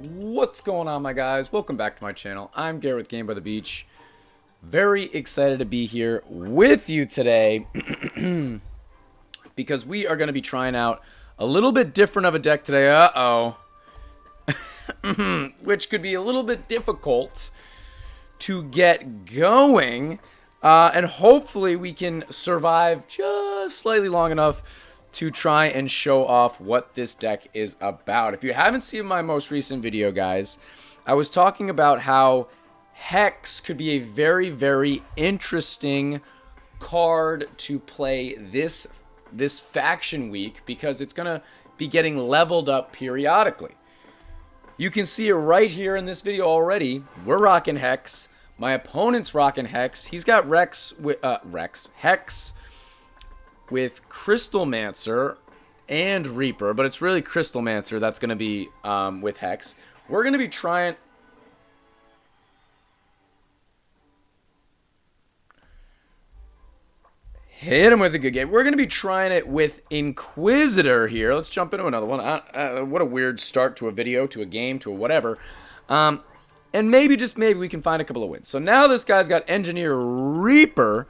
What's going on, my guys? Welcome back to my channel. I'm Garrett with Game by the Beach. Very excited to be here with you today because we are going to be trying out a little bit different of a deck today. Which could be a little bit difficult to get going. And hopefully we can survive just slightly long enough to try and show off what this deck is about. If you haven't seen my most recent video, guys, I was talking about how HEX could be a very, very interesting card to play this faction week because it's going to be getting leveled up periodically. You can see it right here in this video already. We're rocking HEX. My opponent's rocking HEX. He's got HEX with Crystalmancer and Reaper, but it's really Crystalmancer that's going to be with HEX. We're going to be trying... Hit him with a good game. We're going to be trying it with Inquisitor here. Let's jump into another one. What a weird start to a video, to a game, to a whatever. And maybe, just maybe, we can find a couple of wins. So now this guy's got Engineer Reaper.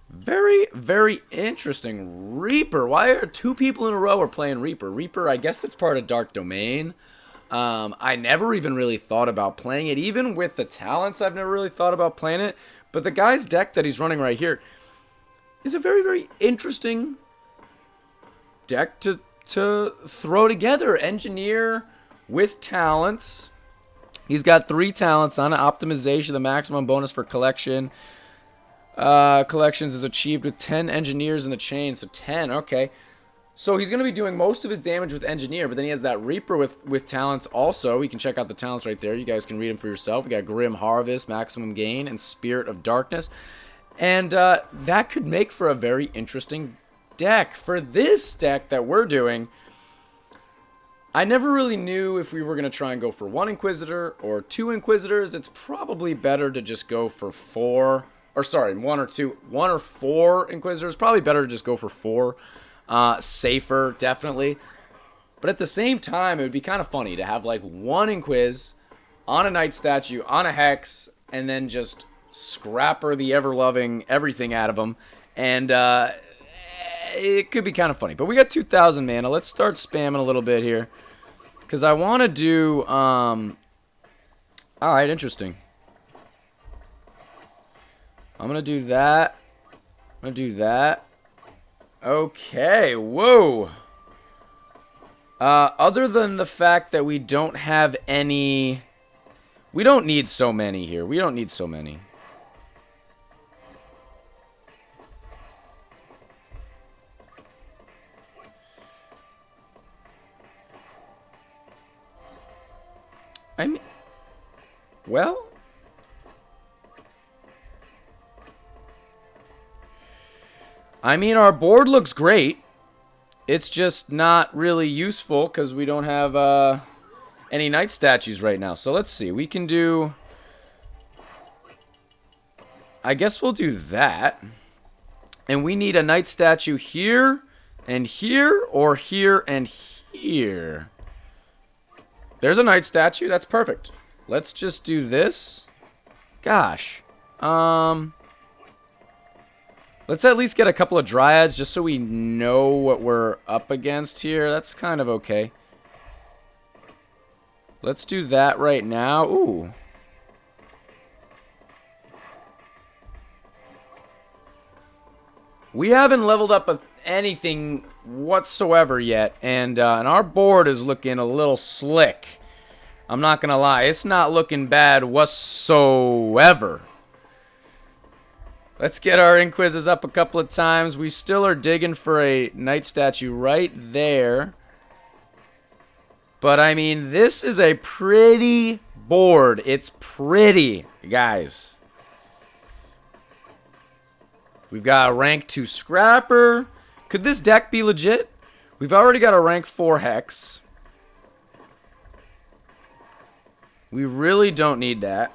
Very, very interesting. Reaper. Why are two people in a row are playing Reaper? Reaper, I guess that's part of Dark Domain. I never even really thought about playing it. Even with the talents, I've never really thought about playing it. But the guy's deck that he's running right here is a very, very interesting deck to throw together. Engineer with talents. He's got 3 talents on it. Optimization, the maximum bonus for collection. Collections is achieved with 10 engineers in the chain, so 10, okay. So he's going to be doing most of his damage with Engineer, but then he has that Reaper with talents also. You can check out the talents right there. You guys can read them for yourself. We got Grim Harvest, Maximum Gain, and Spirit of Darkness. And that could make for a very interesting deck. For this deck that we're doing, I never really knew if we were going to try and go for 1 Inquisitor or 2 Inquisitors. It's probably better to just go for 4. Or sorry, 1 or 4 Inquisitors. Probably better to just go for 4. Safer, definitely. But at the same time, it would be kind of funny to have like 1 Inquis on a Knight statue, on a Hex, and then just scrapper the ever-loving everything out of them. And it could be kind of funny. But we got 2,000 mana. Let's start spamming a little bit here. Because I want to do... Alright, interesting. I'm going to do that. I'm going to do that. Okay, whoa. Other than the fact that we don't have any... We don't need so many here. We don't need so many. I mean... Well... I mean, our board looks great. It's just not really useful because we don't have any Knight statues right now. So let's see. We can do... I guess we'll do that. And we need a Knight statue here and here, or here and here. There's a Knight statue. That's perfect. Let's just do this. Gosh. Let's at least get a couple of Dryads just so we know what we're up against here. That's kind of okay. Let's do that right now. Ooh. We haven't leveled up anything whatsoever yet. And our board is looking a little slick. I'm not going to lie. It's not looking bad whatsoever. Let's get our Inquises up a couple of times. We still are digging for a Knight statue right there. But, I mean, this is a pretty board. It's pretty, guys. We've got a rank 2 Scrapper. Could this deck be legit? We've already got a rank 4 Hex. We really don't need that.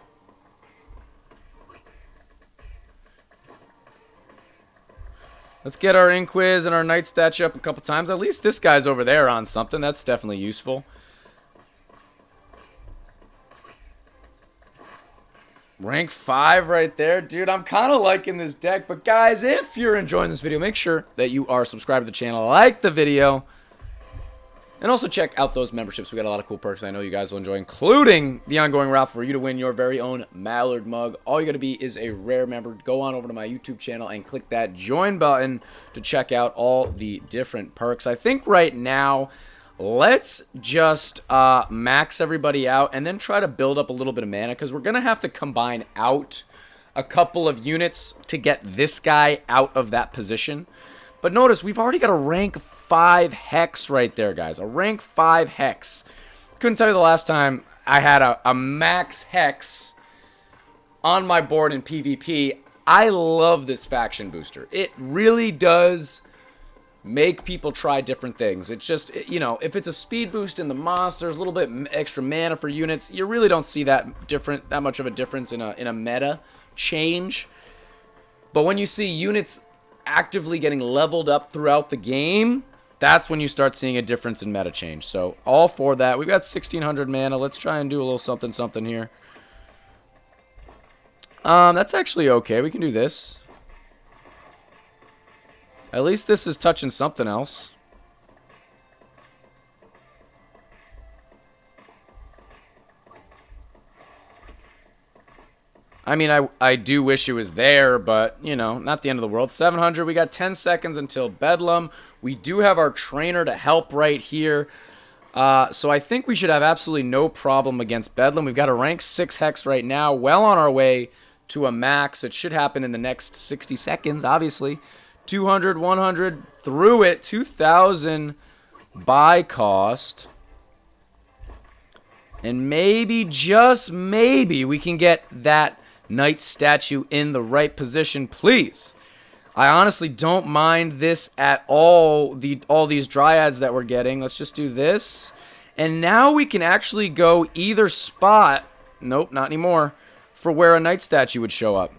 Let's get our Inquis and our Knight statue up a couple times. At least this guy's over there on something. That's definitely useful. Rank 5 right there. Dude, I'm kind of liking this deck. But guys, if you're enjoying this video, make sure that you are subscribed to the channel, like the video, and also check out those memberships. We got a lot of cool perks I know you guys will enjoy, including the ongoing raffle for you to win your very own Mallard mug. All you got to be is a rare member. Go on over to my YouTube channel and click that join button to check out all the different perks. I think right now, let's just max everybody out and then try to build up a little bit of mana, because we're going to have to combine out a couple of units to get this guy out of that position. But notice, we've already got a rank 5 Hex right there, guys. A rank 5 Hex. Couldn't tell you the last time I had a max Hex on my board in PvP. I love this faction booster. It really does make people try different things. It's just, you know, if it's a speed boost in the monsters, a little bit extra mana for units, you really don't see that much of a difference in a meta change. But when you see units actively getting leveled up throughout the game, that's when you start seeing a difference in meta change. So all for that. We've got 1600 mana. Let's try and do a little something here. That's actually okay. We can do this. At least this is touching something else. I mean, I do wish it was there, but, you know, not the end of the world. 700, we got 10 seconds until Bedlam. We do have our trainer to help right here. So I think we should have absolutely no problem against Bedlam. We've got a rank 6 Hex right now, well on our way to a max. It should happen in the next 60 seconds, obviously. 200, 100, through it, 2,000 buy cost. And maybe, just maybe, we can get that knight statue in the right position, please. I honestly don't mind this at all, all these dryads that we're getting. Let's just do this. And now we can actually go either spot, nope, not anymore, for where a knight statue would show up.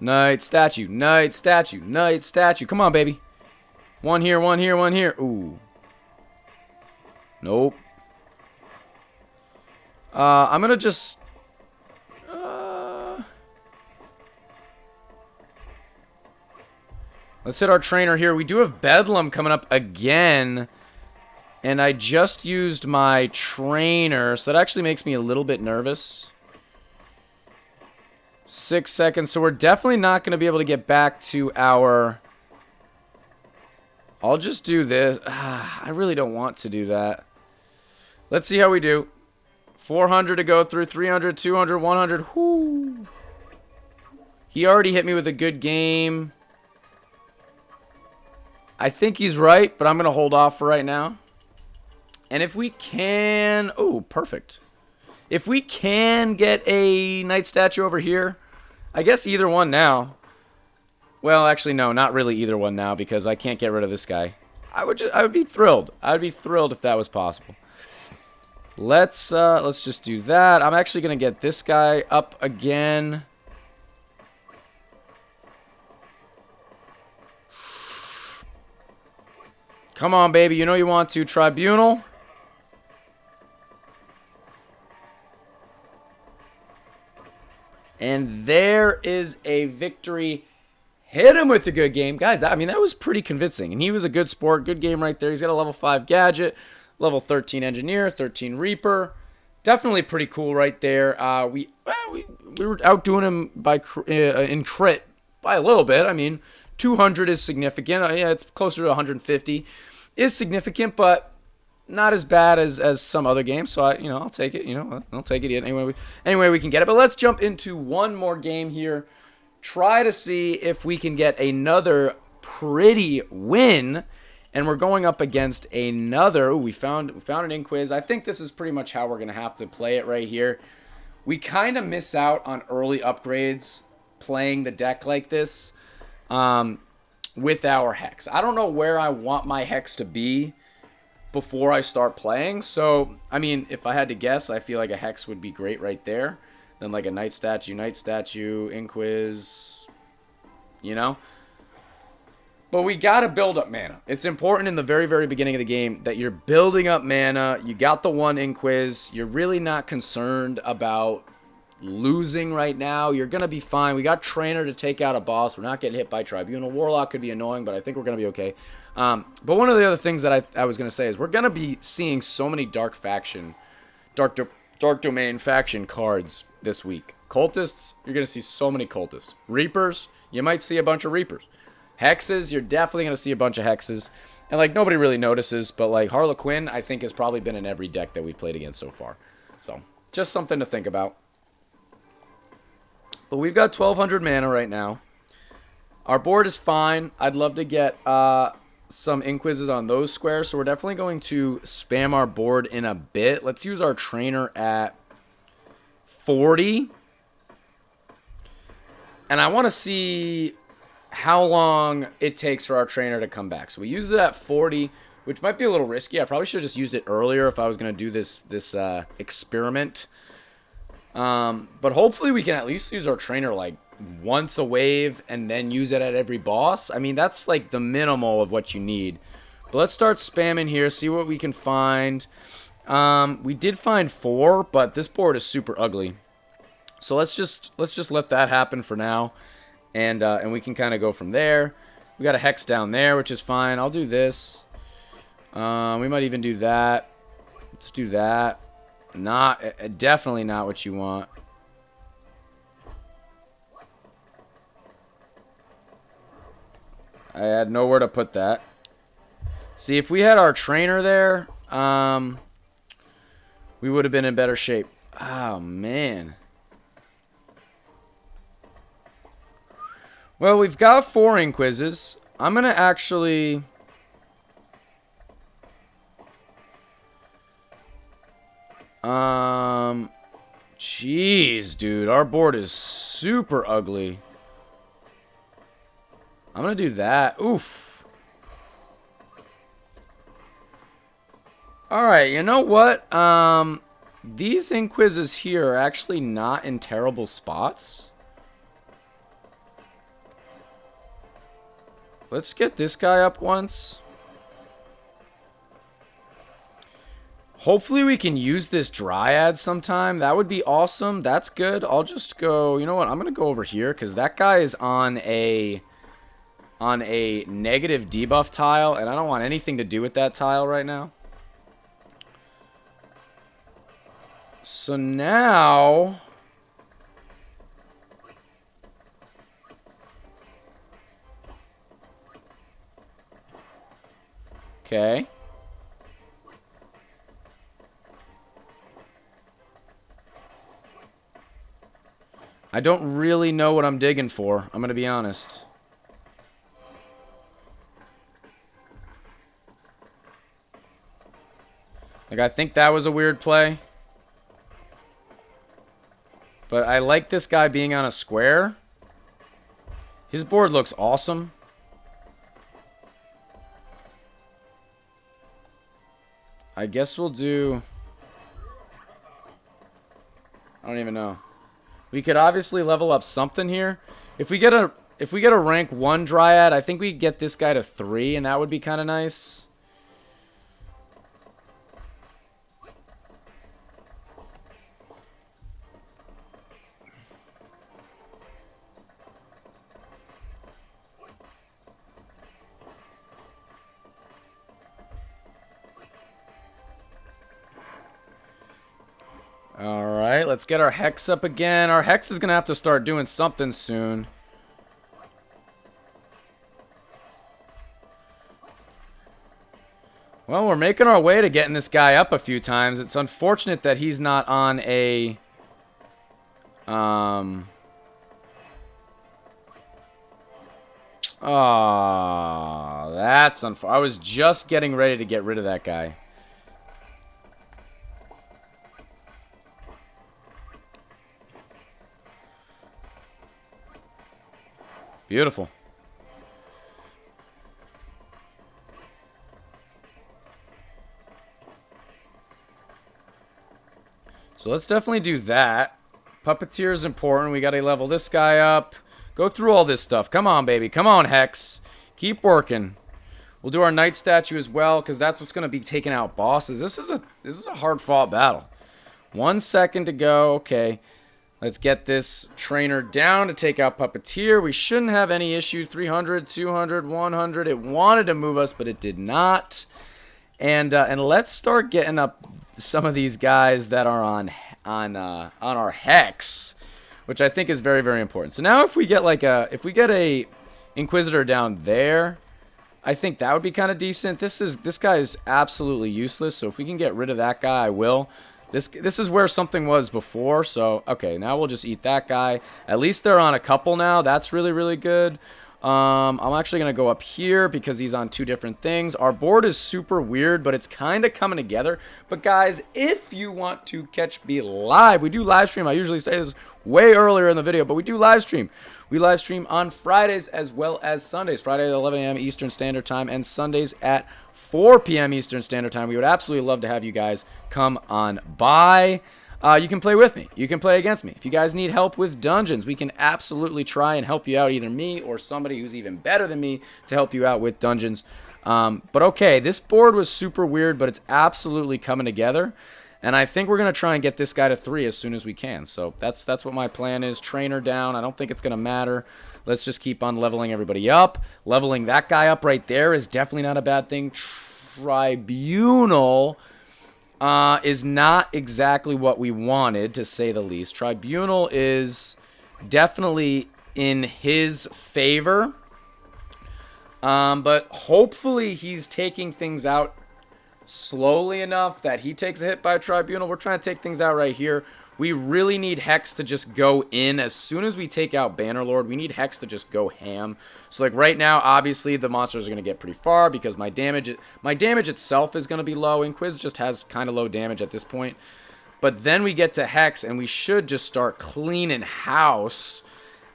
Knight statue, knight statue, knight statue. Come on, baby. One here, one here, one here. Ooh. Nope. I'm going to just... let's hit our trainer here. We do have Bedlam coming up again. And I just used my trainer, so that actually makes me a little bit nervous. 6 seconds, so we're definitely not going to be able to get back to our... I'll just do this. I really don't want to do that. Let's see how we do. 400 to go through, 300, 200, 100. Whoo. He already hit me with a good game. I think he's right, but I'm going to hold off for right now. And if we can... Oh, perfect. If we can get a knight statue over here, I guess either one now. Well, actually, no, not really either one now, because I can't get rid of this guy. I would be thrilled. I would be thrilled if that was possible. Let's just do that. I'm actually going to get this guy up again. Come on, baby. You know you want to. Tribunal. And there is a victory. Hit him with a good game. Guys, I mean, that was pretty convincing. And he was a good sport. Good game right there. He's got a level 5 gadget, level 13 engineer, 13 reaper. Definitely pretty cool right there. We were outdoing him by in crit by a little bit. I mean, 200 is significant. Yeah, it's closer to 150. Is significant, but not as bad as some other games. So I'll take it. I'll take it anyway we can get it. But let's jump into one more game here. Try to see if we can get another pretty win. And we're going up against another. Ooh, we found an Inquiz. I think this is pretty much how we're gonna have to play it right here. We kind of miss out on early upgrades playing the deck like this. With our Hex. I don't know where I want my Hex to be before I start playing. So, I mean, if I had to guess, I feel like a Hex would be great right there. Then like a Knight Statue, Inquiz, you know. But we got to build up mana. It's important in the very, very beginning of the game that you're building up mana. You got the one Inquis. You're really not concerned about losing right now. You're going to be fine. We got Trainer to take out a boss. We're not getting hit by Tribunal. Warlock could be annoying, but I think we're going to be okay. But one of the other things that I was going to say is we're going to be seeing so many Dark Domain faction cards this week. Cultists, you're going to see so many Cultists. Reapers, you might see a bunch of Reapers. Hexes, you're definitely going to see a bunch of Hexes. And, like, nobody really notices, but, like, Harlequin, I think, has probably been in every deck that we've played against so far. So, just something to think about. But we've got 1,200 mana right now. Our board is fine. I'd love to get some Inquises on those squares, so we're definitely going to spam our board in a bit. Let's use our Trainer at 40. And I want to see how long it takes for our Trainer to come back. So we use it at 40, which might be a little risky. I probably should have just used it earlier if I was going to do this experiment. But hopefully we can at least use our Trainer like once a wave and then use it at every boss. I mean, that's like the minimal of what you need. But let's start spamming here, see what we can find. We did find 4, but this board is super ugly. So let's just let that happen for now. And we can kind of go from there. We got a Hex down there, which is fine. I'll do this. We might even do that. Let's do that. Definitely not what you want. I had nowhere to put that. See, if we had our Trainer there, we would have been in better shape. Oh, man. Well, we've got 4 Inquises. I'm going to actually... Jeez, dude. Our board is super ugly. I'm going to do that. Oof. Alright, you know what? These Inquises here are actually not in terrible spots. Let's get this guy up once. Hopefully we can use this Dryad sometime. That would be awesome. That's good. I'll just go... You know what? I'm going to go over here because that guy is on a negative debuff tile, and I don't want anything to do with that tile right now. So now... Okay. I don't really know what I'm digging for. I'm going to be honest. Like, I think that was a weird play. But I like this guy being on a square. His board looks awesome. I guess we'll do... I don't even know. We could obviously level up something here. If we get a rank 1 Dryad, I think we get this guy to 3, and that would be kind of nice. Alright, let's get our Hex up again. Our Hex is going to have to start doing something soon. Well, we're making our way to getting this guy up a few times. It's unfortunate that he's not on a... Oh, that's unfortunate. I was just getting ready to get rid of that guy. Beautiful. So let's definitely do that. Puppeteer is important. We got to level this guy up. Go through all this stuff. Come on, baby. Come on, Hex. Keep working. We'll do our knight statue as well, because that's what's going to be taking out bosses. This is a hard-fought battle. 1 second to go. Okay. Let's get this trainer down to take out Puppeteer. We shouldn't have any issue. 300, 200, 100. It wanted to move us, but it did not. And let's start getting up some of these guys that are on our HEX, which I think is very, very important. So now if we get a Inquisitor down there, I think that would be kind of decent. This guy is absolutely useless, so if we can get rid of that guy, I will. This is where something was before, so okay, now we'll just eat that guy. At least they're on a couple now. That's really, really good. I'm actually going to go up here because he's on 2 different things. Our board is super weird, but it's kind of coming together. But guys, if you want to catch me live, we do live stream. I usually say this way earlier in the video, but we do live stream. We live stream on Fridays as well as Sundays. Friday at 11 a.m. Eastern Standard Time and Sundays at 4 p.m. Eastern Standard Time. We would absolutely love to have you guys come on by. You can play with me. You can play against me. If you guys need help with dungeons, we can absolutely try and help you out, either me or somebody who's even better than me to help you out with dungeons. But okay, this board was super weird, but it's absolutely coming together. And I think we're going to try and get this guy to 3 as soon as we can. So that's what my plan is. Trainer down. I don't think it's going to matter. Let's just keep on leveling everybody up. Leveling that guy up right there is definitely not a bad thing. Tribunal is not exactly what we wanted, to say the least. Tribunal is definitely in his favor. But hopefully he's taking things out slowly enough that he takes a hit by a Tribunal. We're trying to take things out right here. We really need Hex to just go in. As soon as we take out Bannerlord, we need Hex to just go ham. So like right now, obviously the monsters are going to get pretty far because my damage itself is going to be low. Inquis just has kind of low damage at this point. But then we get to Hex and we should just start cleaning house.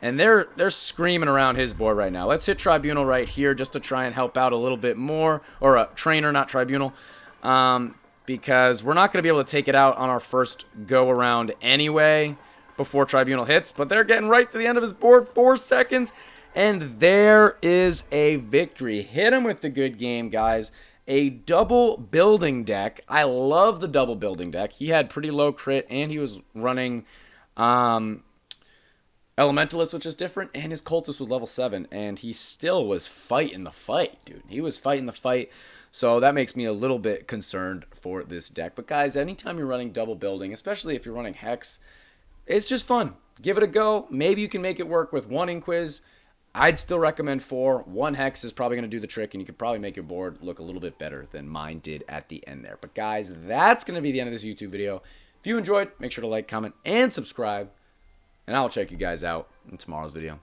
And they're screaming around his board right now. Let's hit Tribunal right here just to try and help out a little bit more. Or a Trainer, not Tribunal. Because we're not going to be able to take it out on our first go-around anyway before Tribunal hits. But they're getting right to the end of his board. 4 seconds. And there is a victory. Hit him with the good game, guys. A double building deck. I love the double building deck. He had pretty low crit, and he was running Elementalist, which is different, and his Cultist was level 7. And he still was fighting the fight, dude. He was fighting the fight. So that makes me a little bit concerned for this deck. But guys, anytime you're running double building, especially if you're running Hex, it's just fun. Give it a go. Maybe you can make it work with 1 Inquis. I'd still recommend 4. 1 Hex is probably going to do the trick, and you could probably make your board look a little bit better than mine did at the end there. But guys, that's going to be the end of this YouTube video. If you enjoyed, make sure to like, comment, and subscribe. And I'll check you guys out in tomorrow's video.